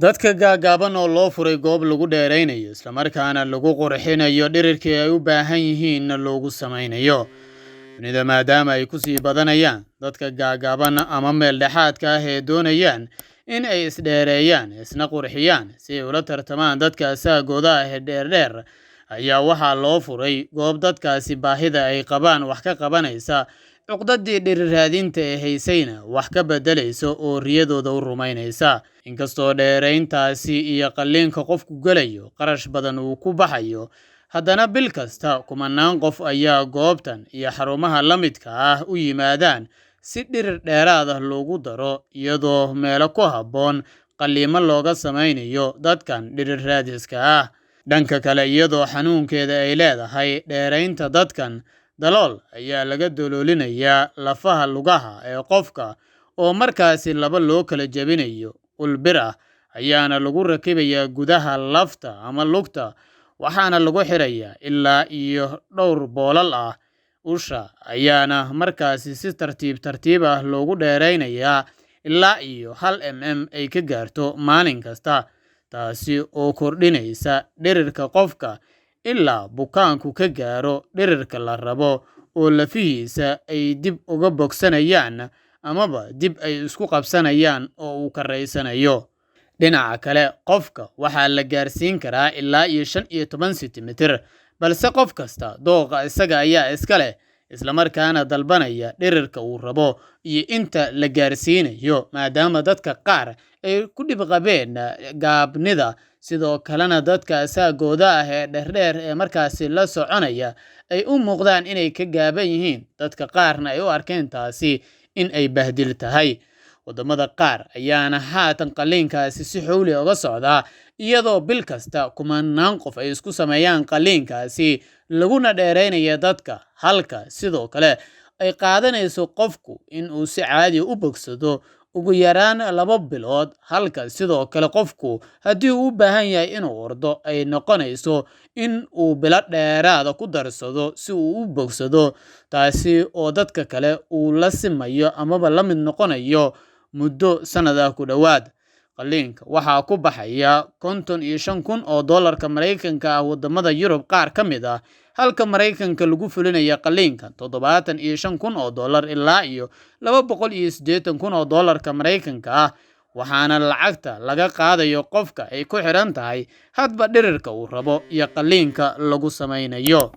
dadka gaagaaban oo loo furay goob lagu dheeraynayo isla markaana lagu qurxinayo dhirirkii ay u baahan yihiin loogu samaynayo dunida maadaama ay ku sii badanayaan dadka gaagaaban ama meel dhexaadka ah ee doonayaan in ay isdheereeyaan isna qurxiyaan si ay ula tartamaan dadka asaagooda ah ee dheerdheer ayaa waxaa loo furay goob dadkaasi baahida ay qabaan wax ka qabanaysa cuqdadii dhiriraadinta ee haysayna wax ka bedelayso oo riyadooda u rumaynaysa inkastoo dheerayntaasi iyo qalliinka qofku gelayo qarash badan uu ku baxayo haddana bil kasta kumanaan qof ayaa goobtan iyo xarumaha la midka ah u yimaadaan si dhirir dheeraad ah loogu daro iyadoo meelo ku habboon qalliimo looga samaynayo dadkan dhirir raadiska ah dhanka kale iyadoo xanuunkeeda ay leedahay dheeraynta dadkan dalool ayaa laga daloolinayaa lafaha lugaha ee qofka oo markaasi laba loo kala jebinayo ulbir ah ayaana lagu rakibayaa gudaha lafta ama lugta waxaana lagu xirayaa ilaa iyo dhowr boolal ah usha ayaana markaasi si tartiib ah loogu dheeraynayaa ilaa iyo 1 mm ay ka gaarto maalin kasta taasi oo kordhinaysa dhirirka qofka ilaa bukaanku ka gaaro dhirirka la rabo oo lafihiisa ay dib uga bogsanayaan amaba dib ay isku qabsanayaan oo uu karaysanayo dhinaca kale qofka waxaa la gaarsiin karaa ilaa iyo 15 sentimitir balse qof kasta dooqa isaga ayaa iska leh isla markaana dalbanaya dhirirka uu rabo iyo inta la gaarsiinayo maadaama dadka qaar ay ku dhib qabeen gaabnida sidoo kalena dadka asaagooda ah ee dheerdheer ee markaasi la soconaya ay u muuqdaan inay ka gaaban yihiin dadka qaarna ay u arkeen taasi in ay bahdil tahay wadamada qaar ayaana haatan qalliinkaasi si xowli uga socdaa iyadoo bil kasta kumanaan qof ay isku sameeyaan qalliinkaasi laguna dheeraynaya dadka halka sidoo kale ay qaadanayso qofku in uu si caadi u bogsado ugu yaraan 2 bilood halka sidoo kale qofku haddii uu u baahan yahay inuu ordo ay noqonayso in uu bilo dheeraada ku darsado si uu u bogsado taasi oo dadka kale uu la simayo amaba la mid noqonayo muddo sanada ku dhawaad qalliinka waxaa ku baxaya $55,000 oo dollarka Mareykanka ah wadamada Yurub qaar ka mid ah halka Mareykanka lagu fulinayo qalliinka $75,000 oo dollar ilaa iyo $280,000 oo dollarka Mareykanka ah waxaana lacagta laga qaadayo qofka ay ku xiran tahay hadba dhirirka uu rabo iyo qalliinka lagu samaynayo